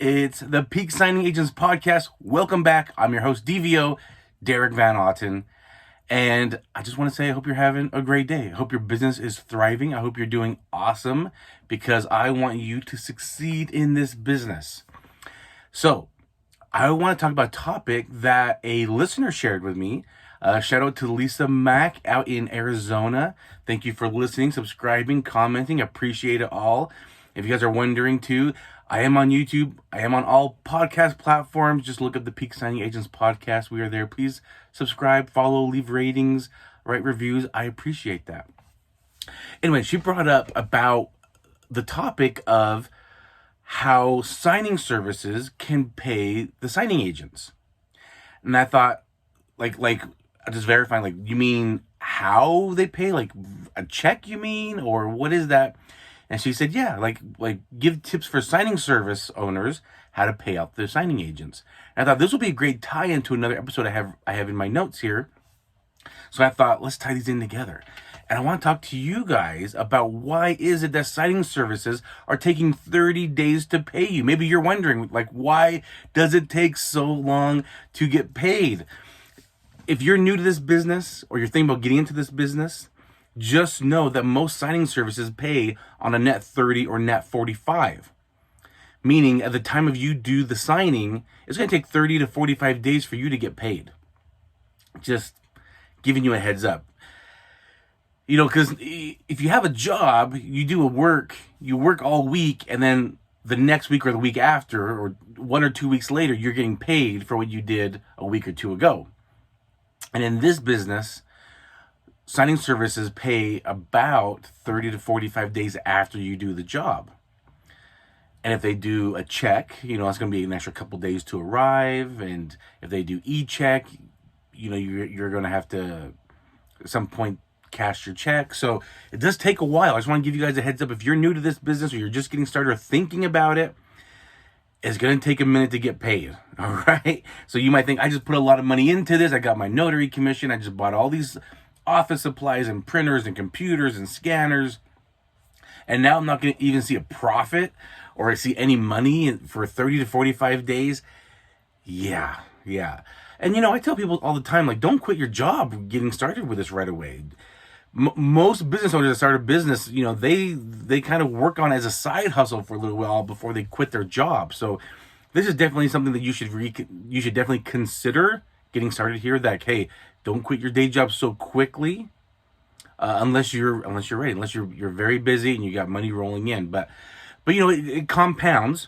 It's the Peak Signing Agents Podcast. Welcome back. I'm your host, DVO, Derek Van Otten. And I just want to say I hope you're having a great day. I hope your business is thriving. I hope you're doing awesome because I want you to succeed in this business. So I want to talk about a topic that a listener shared with me. Shout out to Lisa Mack out in Arizona. Thank you for listening, subscribing, commenting. Appreciate it all. If you guys are wondering too, I am on YouTube. I am on all podcast platforms. Just look up the Peak Signing Agents Podcast. We are there. Please subscribe, follow, leave ratings, write reviews. I appreciate that. Anyway, she brought up about the topic of how signing services can pay the signing agents. And I thought, like, I just verifying, like, you mean how they pay? Like a check, you mean? Or what is that? And she said, yeah, like give tips for signing service owners how to pay out their signing agents. And I thought this would be a great tie-in to another episode I have in my notes here. So I thought, let's tie these in together. And I want to talk to you guys about why is it that signing services are taking 30 days to pay you. Maybe you're wondering, like, why does it take so long to get paid? If you're new to this business or you're thinking about getting into this business, just know that most signing services pay on a net 30 or net 45. Meaning at the time of you do the signing, it's going to take 30 to 45 days for you to get paid. Just giving you a heads up. You know, because if you have a job, you work all week, and then the next week or the week after, or 1 or 2 weeks later, you're getting paid for what you did a week or two ago. And in this business, signing services pay about 30 to 45 days after you do the job. And if they do a check, you know, it's going to be an extra couple days to arrive. And if they do e-check, you know, you're going to have to, at some point, cash your check. So it does take a while. I just want to give you guys a heads up. If you're new to this business or you're just getting started or thinking about it, it's going to take a minute to get paid. All right. So you might think, I just put a lot of money into this. I got my notary commission. I just bought all these office supplies and printers and computers and scanners. And now I'm not going to even see a profit or see any money for 30 to 45 days. Yeah. And, you know, I tell people all the time, like, don't quit your job getting started with this right away. Most business owners that start a business, you know, they kind of work on it as a side hustle for a little while before they quit their job. So this is definitely something that you should definitely consider getting started here. That, hey, don't quit your day job so quickly, unless you're ready, unless you're very busy and you got money rolling in. But you know, it compounds.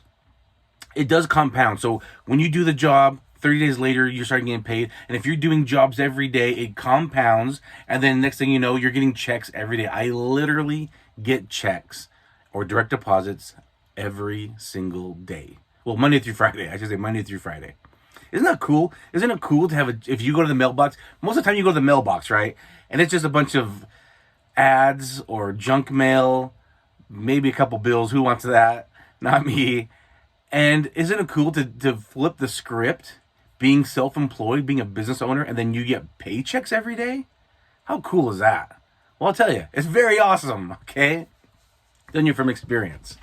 It does compound. So when you do the job, 30 days later, you're starting getting paid. And if you're doing jobs every day, it compounds. And then next thing you know, you're getting checks every day. I literally get checks or direct deposits every single day. Well, Monday through Friday. I should say Monday through Friday. Isn't that cool? Isn't it cool to have if you go to the mailbox, most of the time you go to the mailbox, right? And it's just a bunch of ads or junk mail, maybe a couple bills. Who wants that? Not me. And isn't it cool to flip the script, being self-employed, being a business owner, and then you get paychecks every day? How cool is that? Well, I'll tell you, it's very awesome, okay? Telling you from experience.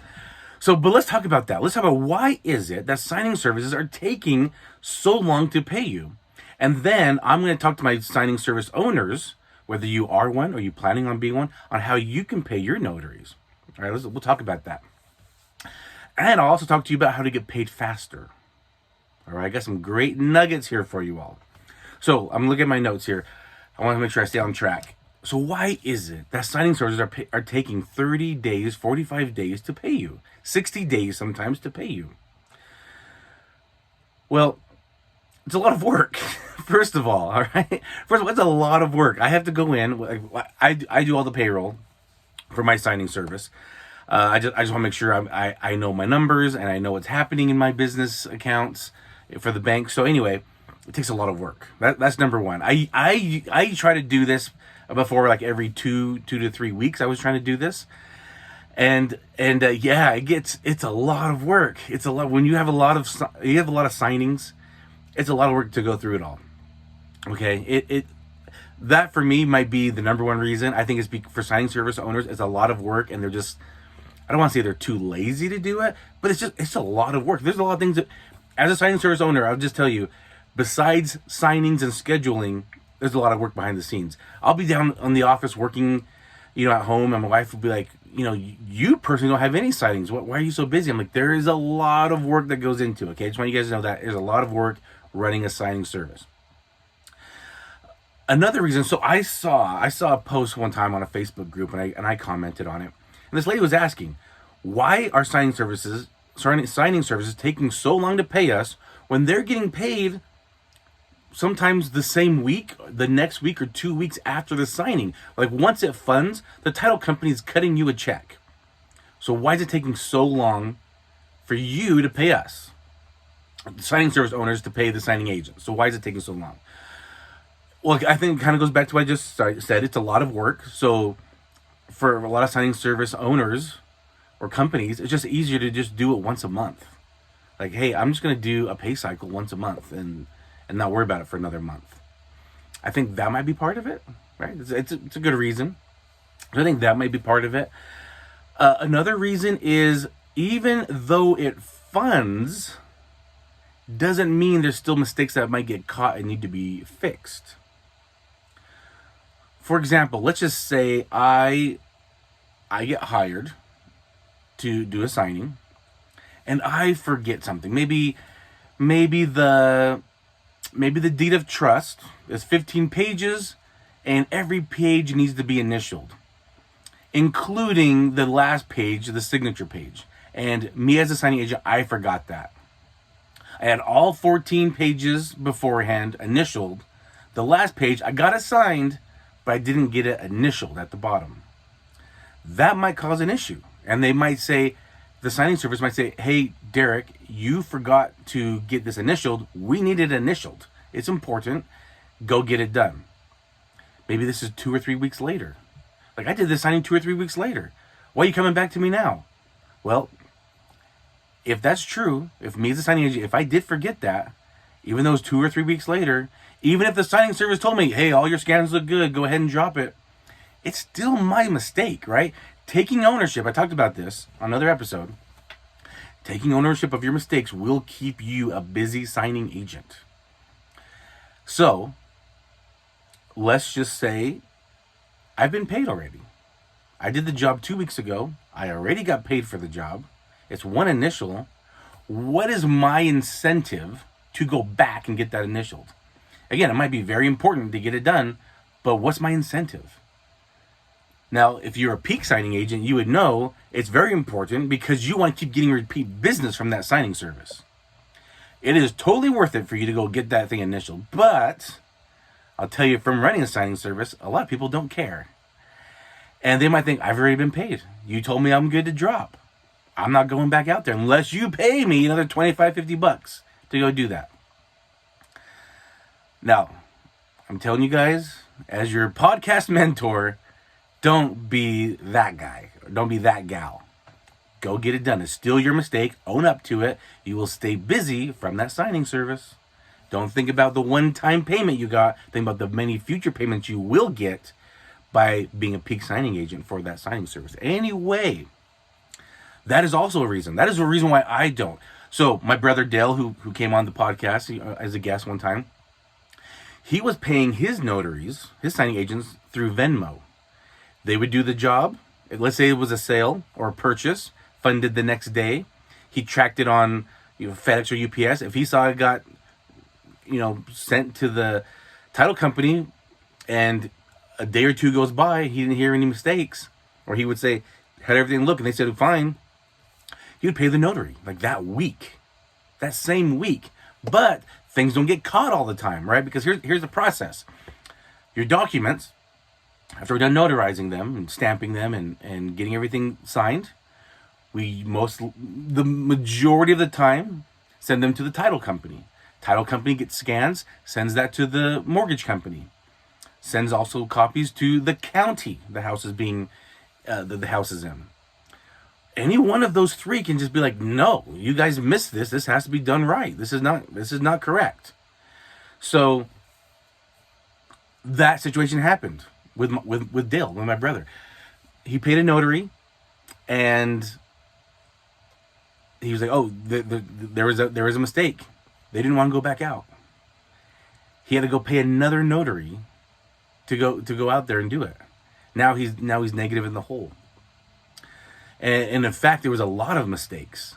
So, but let's talk about that. Let's talk about why is it that signing services are taking so long to pay you? And then I'm going to talk to my signing service owners, whether you are one or you planning on being one, on how you can pay your notaries. All right, we'll talk about that. And I'll also talk to you about how to get paid faster. All right, I got some great nuggets here for you all. So I'm looking at my notes here. I want to make sure I stay on track. So why is it that signing services are taking 30 days, 45 days to pay you? 60 days sometimes to pay you? Well, it's a lot of work, first of all right? First of all, it's a lot of work. I have to go in. I do all the payroll for my signing service. I just want to make sure I know my numbers and I know what's happening in my business accounts for the bank. So anyway, it takes a lot of work. That's number one. I try to do this before, like every 2 to 3 weeks. I was trying to do this, and yeah, it's a lot of work. It's a lot when you have a lot of signings. It's a lot of work to go through it all. Okay, that for me might be the number one reason. I think it's for signing service owners, it's a lot of work, and they're just, don't want to say they're too lazy to do it, but it's a lot of work. There's a lot of things that, as a signing service owner, I'll just tell you, besides signings and scheduling, there's a lot of work behind the scenes. I'll be down in the office working, at home, and my wife will be like, you personally don't have any signings. Why are you so busy? I'm like, there is a lot of work that goes into it. Okay, I just want you guys to know that there's a lot of work running a signing service. Another reason, so I saw a post one time on a Facebook group, and I commented on it. And this lady was asking, why are signing services taking so long to pay us when they're getting paid sometimes the same week, the next week, or 2 weeks after the signing? Like, once it funds, the title company is cutting you a check. So why is it taking so long for you to pay us, signing service owners, to pay the signing agent? So why is it taking so long? Well, I think it kind of goes back to what I just said. It's a lot of work. So for a lot of signing service owners or companies, it's just easier to just do it once a month. Like, hey, I'm just going to do a pay cycle once a month and not worry about it for another month. I think that might be part of it, right? It's a good reason. I think that might be part of it. Another reason is, even though it funds, doesn't mean there's still mistakes that might get caught and need to be fixed. For example, let's just say I get hired to do a signing, and I forget something. Maybe the deed of trust is 15 pages, and every page needs to be initialed, including the last page, the signature page. And me as a signing agent, I forgot that. I had all 14 pages beforehand initialed. The last page, I got it signed, but I didn't get it initialed at the bottom. That might cause an issue. And they might say, the signing service might say, hey, Derek, you forgot to get this initialed. We need it initialed. It's important. Go get it done. Maybe this is 2 or 3 weeks later. Like, I did this signing 2 or 3 weeks later. Why are you coming back to me now? Well, if that's true, if me as a signing agent, if I did forget that, even though it's 2 or 3 weeks later, even if the signing service told me, hey, all your scans look good, go ahead and drop it, it's still my mistake, right? Taking ownership, I talked about this on another episode. Taking ownership of your mistakes will keep you a busy signing agent. So, let's just say I've been paid already. I did the job 2 weeks ago. I already got paid for the job. It's one initial. What is my incentive to go back and get that initialed? Again, it might be very important to get it done, but what's my incentive? Now, if you're a peak signing agent, you would know it's very important because you want to keep getting repeat business from that signing service. It is totally worth it for you to go get that thing initialed. But I'll tell you, from running a signing service, a lot of people don't care. And they might think, I've already been paid. You told me I'm good to drop. I'm not going back out there unless you pay me another $25-$50 to go do that. Now, I'm telling you guys, as your podcast mentor, don't be that guy. Don't be that gal. Go get it done. It's still your mistake. Own up to it. You will stay busy from that signing service. Don't think about the one-time payment you got. Think about the many future payments you will get by being a peak signing agent for that signing service. Anyway, that is also a reason. That is a reason why I don't. So my brother Dale, who came on the podcast as a guest one time, he was paying his notaries, his signing agents, through Venmo. They would do the job. Let's say it was a sale or a purchase, funded the next day. He tracked it on FedEx or UPS. If he saw it got sent to the title company and a day or two goes by, he didn't hear any mistakes, or he would say, had everything look, and they said, fine, he would pay the notary like that week, that same week. But things don't get caught all the time, right? Because here's the process. Your documents, after we're done notarizing them and stamping them and getting everything signed, the majority of the time, send them to the title company. Title company gets scans, sends that to the mortgage company, sends also copies to the county the house is being, the house is in. Any one of those three can just be like, no, you guys missed this. This has to be done right. This is not correct. So that situation happened with Dale, with my brother. He paid a notary, and he was like, oh, there was a mistake. They didn't want to go back out. He had to go pay another notary to go out there and do it. Now he's negative in the hole. And in fact, there was a lot of mistakes,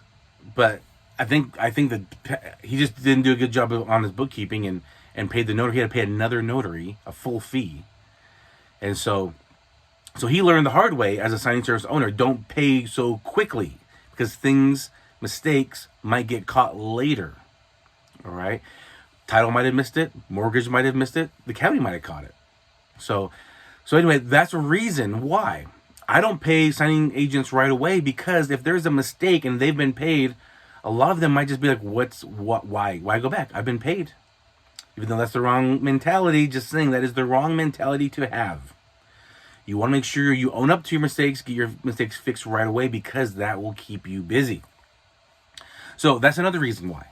but I think that he just didn't do a good job on his bookkeeping and paid the notary. He had to pay another notary a full fee, and so he learned the hard way as a signing service owner: don't pay so quickly, because mistakes might get caught later. All right, title might have missed it, mortgage might have missed it, the county might have caught it. So anyway, that's a reason why I don't pay signing agents right away, because if there's a mistake and they've been paid, a lot of them might just be like, why go back? I've been paid. Even though that's the wrong mentality, just saying that is the wrong mentality to have. You want to make sure you own up to your mistakes, get your mistakes fixed right away, because that will keep you busy. So that's another reason why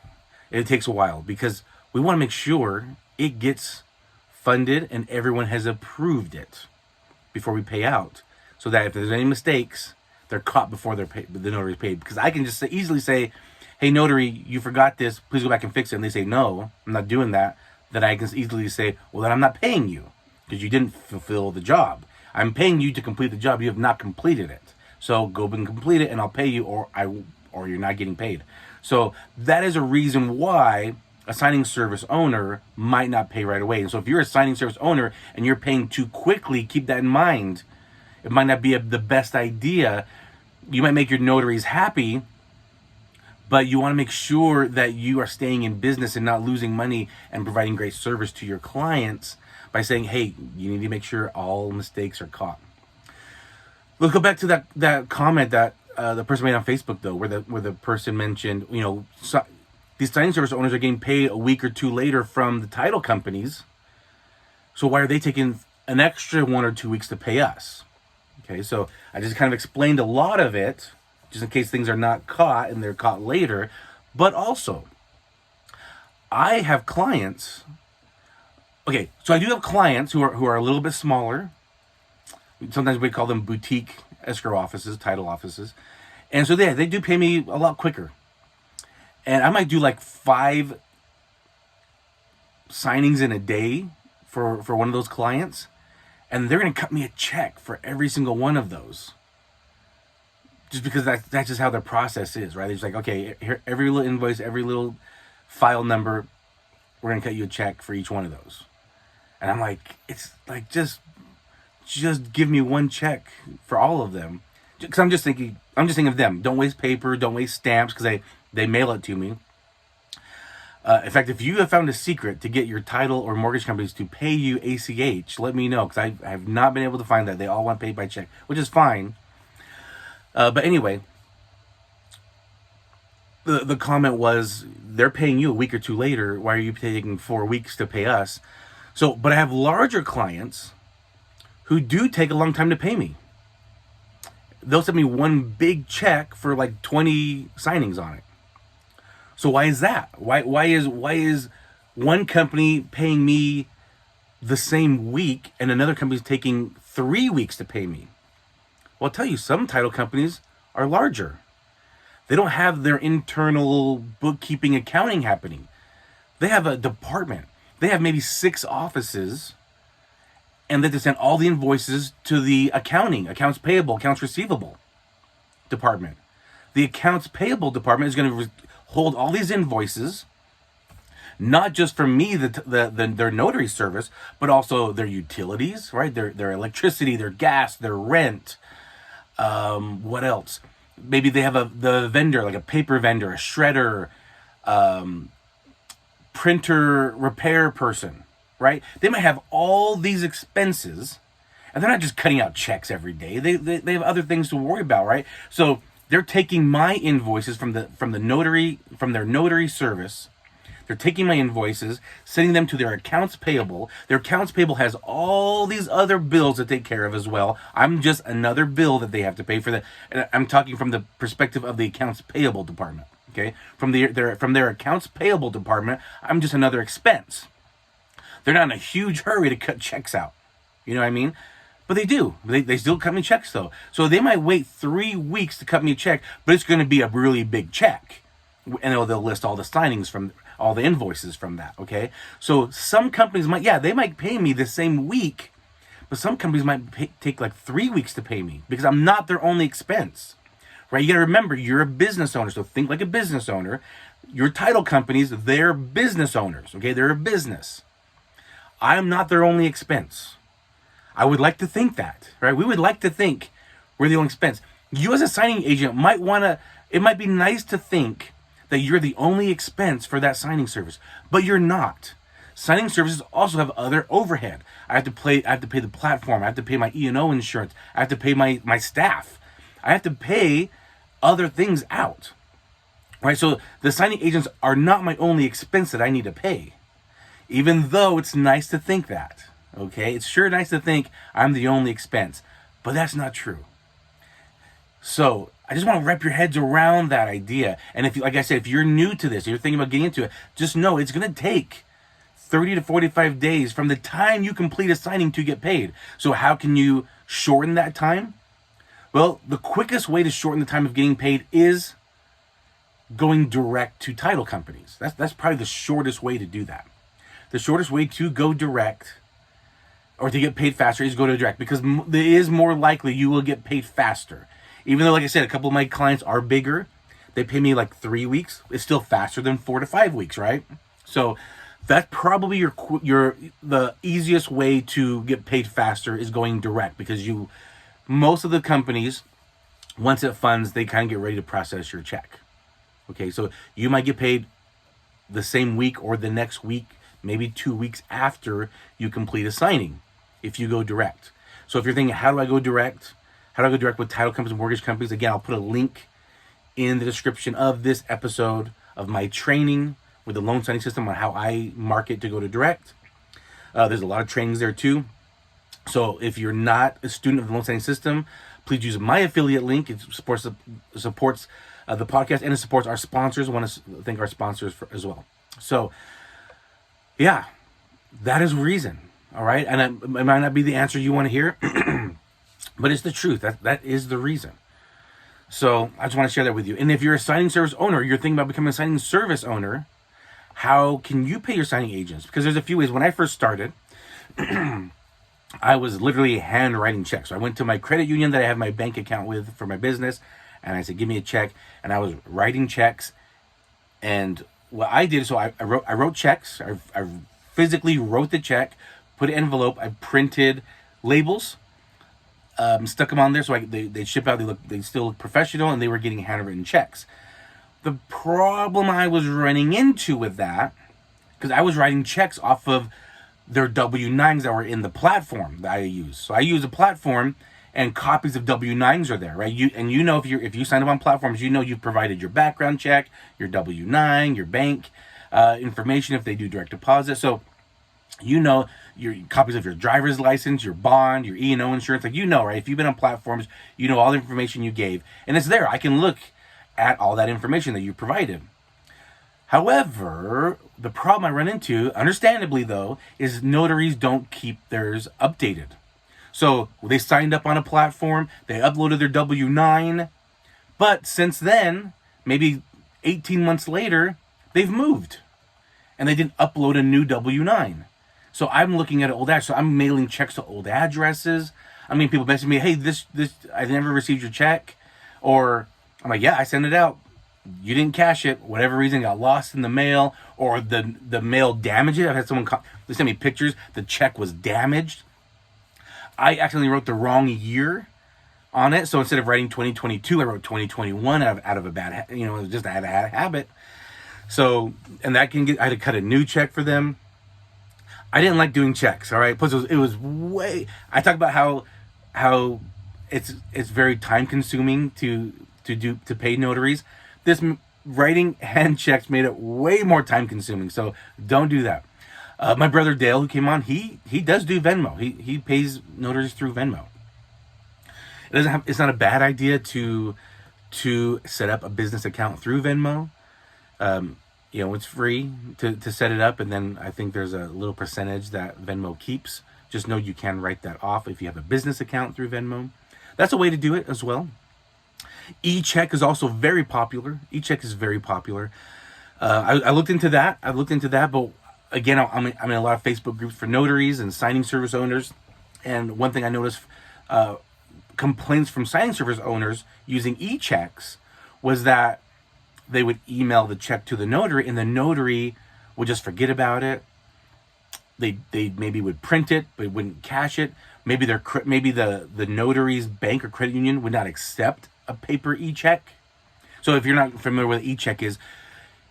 it takes a while, because we want to make sure it gets funded and everyone has approved it before we pay out, so that if there's any mistakes, they're caught before the notary is paid. Because I can just easily say, hey, notary, you forgot this, please go back and fix it. And they say, no, I'm not doing that. Then I can easily say, well, then I'm not paying you because you didn't fulfill the job. I'm paying you to complete the job. You have not completed it. So go and complete it and I'll pay you, or you're not getting paid. So that is a reason why a signing service owner might not pay right away. And so if you're a signing service owner and you're paying too quickly, keep that in mind. It might not be the best idea. You might make your notaries happy, but you want to make sure that you are staying in business and not losing money and providing great service to your clients by saying, hey, you need to make sure all mistakes are caught. Let's go back to that comment that the person made on Facebook, though, where the person mentioned, these signing service owners are getting paid a week or two later from the title companies. So why are they taking an extra 1 or 2 weeks to pay us? Okay, so I just kind of explained a lot of it, just in case things are not caught and they're caught later. But also, I have clients. Okay, so I do have clients who are a little bit smaller. Sometimes we call them boutique escrow offices, title offices. And so they do pay me a lot quicker. And I might do like 5 signings in a day for one of those clients. And they're going to cut me a check for every single one of those. Just because that's just how their process is, right? They're just like, okay, here, every little invoice, every little file number, we're going to cut you a check for each one of those. And I'm like, it's like, just give me one check for all of them. Because I'm just thinking of them. Don't waste paper, don't waste stamps, because they mail it to me. In fact, if you have found a secret to get your title or mortgage companies to pay you ACH, let me know, because I have not been able to find that. They all want paid by check, which is fine. But anyway, the comment was, they're paying you a week or two later. Why are you taking 4 weeks to pay us? So, but I have larger clients who do take a long time to pay me. They'll send me one big check for like 20 signings on it. So why is that? Why is one company paying me the same week and another company is taking 3 weeks to pay me? Well, I'll tell you, some title companies are larger. They don't have their internal bookkeeping accounting happening. They have a department. They have maybe 6 offices, and they have to send all the invoices to the accounts payable, accounts receivable department. The accounts payable department is going to hold all these invoices, not just for me, their notary service, but also their utilities, right? Their electricity, their gas, their rent. What else? Maybe they have the vendor, like a paper vendor, a shredder, printer repair person, right? They might have all these expenses, and they're not just cutting out checks every day. They have other things to worry about, right? So they're taking my invoices from their notary service. They're taking my invoices, sending them to their accounts payable. Their accounts payable has all these other bills to take care of as well. I'm just another bill that they have to pay for that. And I'm talking from the perspective of the accounts payable department. Okay, from their accounts payable department, I'm just another expense. They're not in a huge hurry to cut checks out. You know what I mean? But they do. They still cut me checks though. So they might wait 3 weeks to cut me a check, but it's going to be a really big check. And they'll list all the signings from all the invoices from that. Okay. So some companies they might pay me the same week, but some companies might take like 3 weeks to pay me because I'm not their only expense, right? You got to remember, you're a business owner. So think like a business owner. Your title companies, they're business owners. Okay. They're a business. I'm not their only expense. I would like to think that, right? We would like to think we're the only expense. You as a signing agent it might be nice to think that you're the only expense for that signing service, but you're not. Signing services also have other overhead. I have to pay the platform. I have to pay my E&O insurance. I have to pay my staff. I have to pay other things out, right? So the signing agents are not my only expense that I need to pay, even though it's nice to think that. Okay, it's sure nice to think I'm the only expense, but that's not true. So I just want to wrap your heads around that idea. And like I said, if you're new to this, you're thinking about getting into it, just know it's going to take 30 to 45 days from the time you complete a signing to get paid. So how can you shorten that time? Well, the quickest way to shorten the time of getting paid is going direct to title companies. That's probably the shortest way to do that. The shortest way to go direct or to get paid faster is go to direct, because it is more likely you will get paid faster. Even though, like I said, a couple of my clients are bigger, they pay me like 3 weeks. It's still faster than 4 to 5 weeks, right? So that's probably the easiest way to get paid faster is going direct, because most of the companies, once it funds, they kind of get ready to process your check. Okay, so you might get paid the same week or the next week, maybe 2 weeks after you complete a signing, if you go direct. So if you're thinking, how do I go direct? How do I go direct with title companies and mortgage companies? Again, I'll put a link in the description of this episode of my training with the loan signing system on how I market to go to direct. There's a lot of trainings there too. So if you're not a student of the loan signing system, please use my affiliate link. It supports the podcast, and it supports our sponsors. I want to thank our sponsors as well. So yeah, that is reason. All right. And it might not be the answer you want to hear, but it's the truth. That is the reason. So I just want to share that with you. And if you're a signing service owner, you're thinking about becoming a signing service owner, how can you pay your signing agents? Because there's a few ways. When I first started, I was literally handwriting checks. So I went to my credit union that I have my bank account with for my business, and I said, give me a check. And I was writing checks. And what I did, so I wrote checks. I physically wrote the check, put an envelope. I printed labels, stuck them on there so they ship out. They still look professional, and they were getting handwritten checks. The problem I was running into with that, because I was writing checks off of their W-9s that were in the platform that I use. So I use a platform, and copies of W-9s are there, right? If you sign up on platforms, you've provided your background check, your W-9, your bank information if they do direct deposit. So your copies of your driver's license, your bond, your E&O insurance, right? If you've been on platforms, all the information you gave, and it's there. I can look at all that information that you provided. However, the problem I run into, understandably though, is notaries don't keep theirs updated. So they signed up on a platform, they uploaded their W-9, but since then, maybe 18 months later, they've moved and they didn't upload a new W-9. So I'm looking at an old address. So I'm mailing checks to old addresses. I mean, people message me, hey, this, I never received your check. Or I'm like, yeah, I sent it out. You didn't cash it. Whatever reason, it got lost in the mail, or the mail damaged it. I've had someone they sent me pictures. The check was damaged. I accidentally wrote the wrong year on it. So instead of writing 2022, I wrote 2021 out of a bad, just out of a habit. So, and that I had to cut a new check for them. I didn't like doing checks. All right. Plus it was way, I talk about how it's very time consuming to pay notaries. This writing hand checks made it way more time consuming. So don't do that. My brother Dale, who came on, he does do Venmo. He pays notaries through Venmo. It's not a bad idea to set up a business account through Venmo. It's free to set it up, and then I think there's a little percentage that Venmo keeps just know you can write that off if you have a business account through Venmo. That's a way to do it as well. E-check is also very popular. E-check is very popular. I looked into that. But again, I'm in a lot of Facebook groups for notaries and signing service owners. And one thing I noticed, complaints from signing service owners using e-checks was that they would email the check to the notary, and the notary would just forget about it. They maybe would print it, but wouldn't cash it. Maybe the notary's bank or credit union would not accept a paper e-check. So if you're not familiar with what e-check is,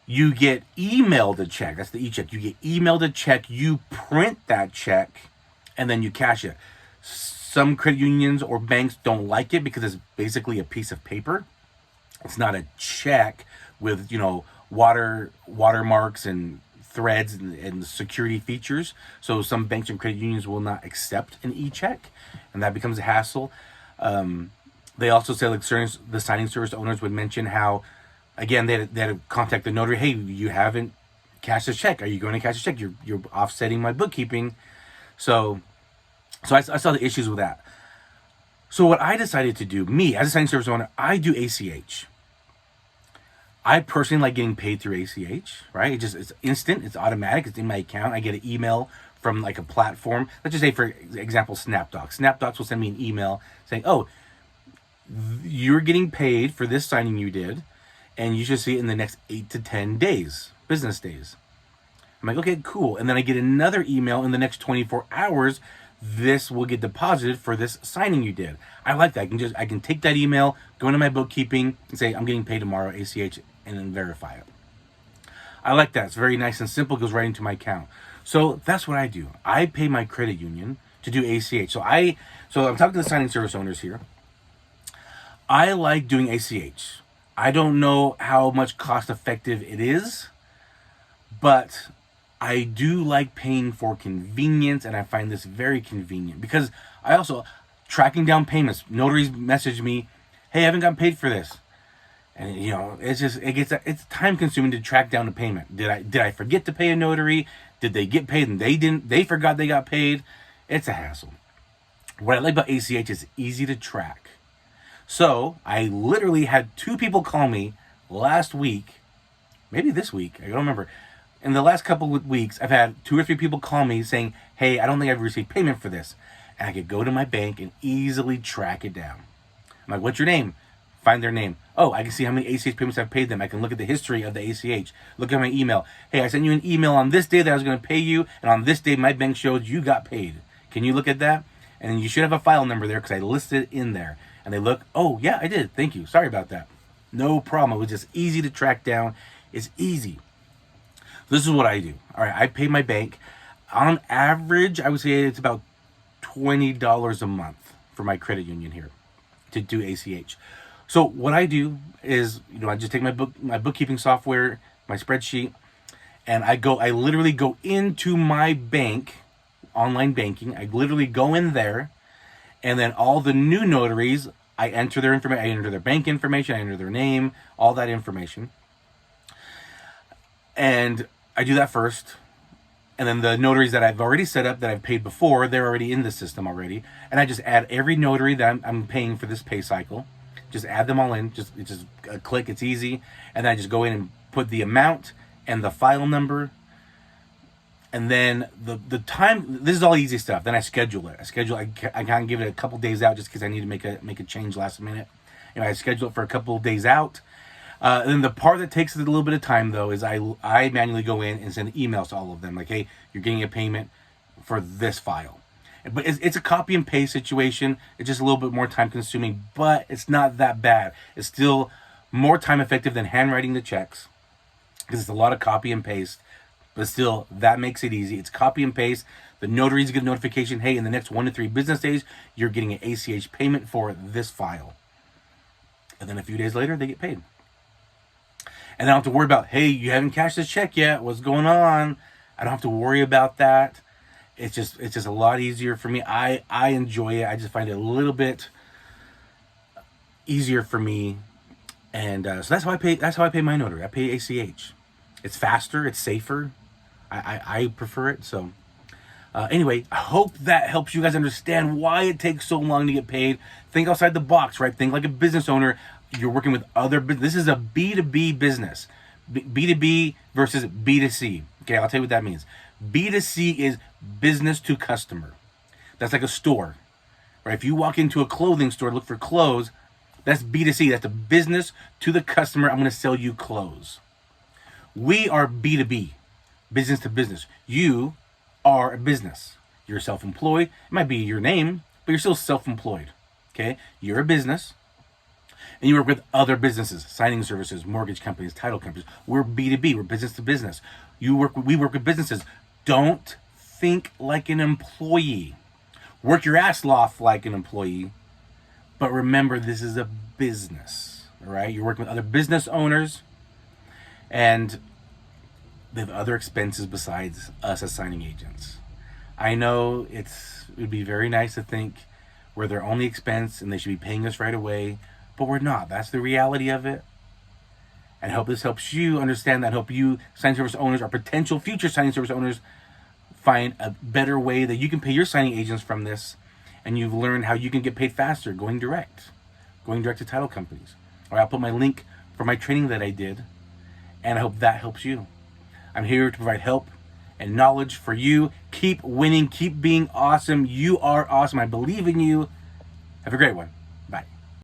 you get emailed a check. That's the e-check. You get emailed a check, you print that check, and then you cash it. Some credit unions or banks don't like it because it's basically a piece of paper. It's not a check with, watermarks and threads and security features. So some banks and credit unions will not accept an e-check, and that becomes a hassle. They also say, like, the signing service owners would mention how, again, they had to contact the notary. Hey, you haven't cashed a check. Are you going to cash a check? You're offsetting my bookkeeping. So I saw the issues with that. So what I decided to do, me as a signing service owner, I do ACH. I personally like getting paid through ACH, right? It's instant, it's automatic, it's in my account. I get an email from like a platform. Let's just say, for example, SnapDocs. SnapDocs will send me an email saying, oh, you're getting paid for this signing you did, and you should see it in the next 8 to 10 days, business days. I'm like, okay, cool. And then I get another email in the next 24 hours. This will get deposited for this signing you did. I like that. I can take that email, go into my bookkeeping, and say, I'm getting paid tomorrow, ACH, and then verify it. I like that. It's very nice and simple. It goes right into my account. So that's what I do. I pay my credit union to do ACH. So I'm talking to the signing service owners here. I like doing ACH. I don't know how much cost effective it is, but I do like paying for convenience, and I find this very convenient because I also tracking down payments. Notaries message me, hey, I haven't gotten paid for this. And it's time consuming to track down the payment. Did I forget to pay a notary? Did they get paid and they didn't? They forgot they got paid. It's a hassle. What I like about ACH is easy to track. So I literally had 2 people call me last week, maybe this week, I don't remember. In the last couple of weeks, I've had 2 or 3 people call me saying, hey, I don't think I've received payment for this. And I could go to my bank and easily track it down. I'm like, what's your name? Find their name. Oh, I can see how many ACH payments I've paid them. I can look at the history of the ACH. Look at my email. Hey, I sent you an email on this day that I was going to pay you, and on this day my bank showed you got paid. Can you look at that? And you should have a file number there because I listed it in there. And they look, oh, yeah, I did. Thank you. Sorry about that. No problem. It was just easy to track down. It's easy. This is what I do. All right, I pay my bank. On average, I would say it's about $20 a month for my credit union here to do ACH. So what I do is, I just take my bookkeeping software, my spreadsheet, and I literally go into my bank, online banking. I literally go in there, and then all the new notaries, I enter their information. I enter their bank information. I enter their name, all that information. And I do that first. And then the notaries that I've already set up, that I've paid before, they're already in the system already. And I just add every notary that I'm paying for this pay cycle. Just add them all in. It's just a click. It's easy. And then I just go in and put the amount and the file number. And then the time, this is all easy stuff. Then I schedule it. I kind of give it a couple days out just because I need to make a change last minute. I schedule it for a couple of days out. And then the part that takes a little bit of time, though, is I manually go in and send emails to all of them. Like, hey, you're getting a payment for this file. But it's a copy and paste situation. It's just a little bit more time consuming, but it's not that bad. It's still more time effective than handwriting the checks because it's a lot of copy and paste. But still, that makes it easy. It's copy and paste. The notaries get a notification, hey, in the next 1 to 3 business days, you're getting an ACH payment for this file. And then a few days later, they get paid. And I don't have to worry about, hey, you haven't cashed this check yet. What's going on? I don't have to worry about that. It's just a lot easier for me. I enjoy it. I just find it a little bit easier for me. And so that's how I pay. That's how I pay my notary. I pay ACH. It's faster. It's safer. I prefer it. So Anyway, I hope that helps you guys understand why it takes so long to get paid. Think outside the box, right? Think like a business owner. You're working with other business. This is a B2B business. B2B versus B2C. Okay, I'll tell you what that means. B2C is business to customer. That's like a store, right? If you walk into a clothing store, look for clothes, that's B2C. That's a business to the customer. I'm going to sell you clothes. We are B2B, business to business. You are a business. You're self-employed. It might be your name, but you're still self-employed. Okay? You're a business, and you work with other businesses, signing services, mortgage companies, title companies. We're B2B. We're business to business. We work with businesses. Don't think like an employee. Work your ass off like an employee, but remember, this is a business. All right? You're working with other business owners, and they have other expenses besides us as signing agents. I know it would be very nice to think we're their only expense and they should be paying us right away, but we're not. That's the reality of it. And I hope this helps you understand that. I hope you signing service owners or potential future signing service owners find a better way that you can pay your signing agents from this, and you've learned how you can get paid faster going direct to title companies. Or I'll put my link for my training that I did, and I hope that helps you. I'm here to provide help and knowledge for you. Keep winning. Keep being awesome. You are awesome. I believe in you. Have a great one.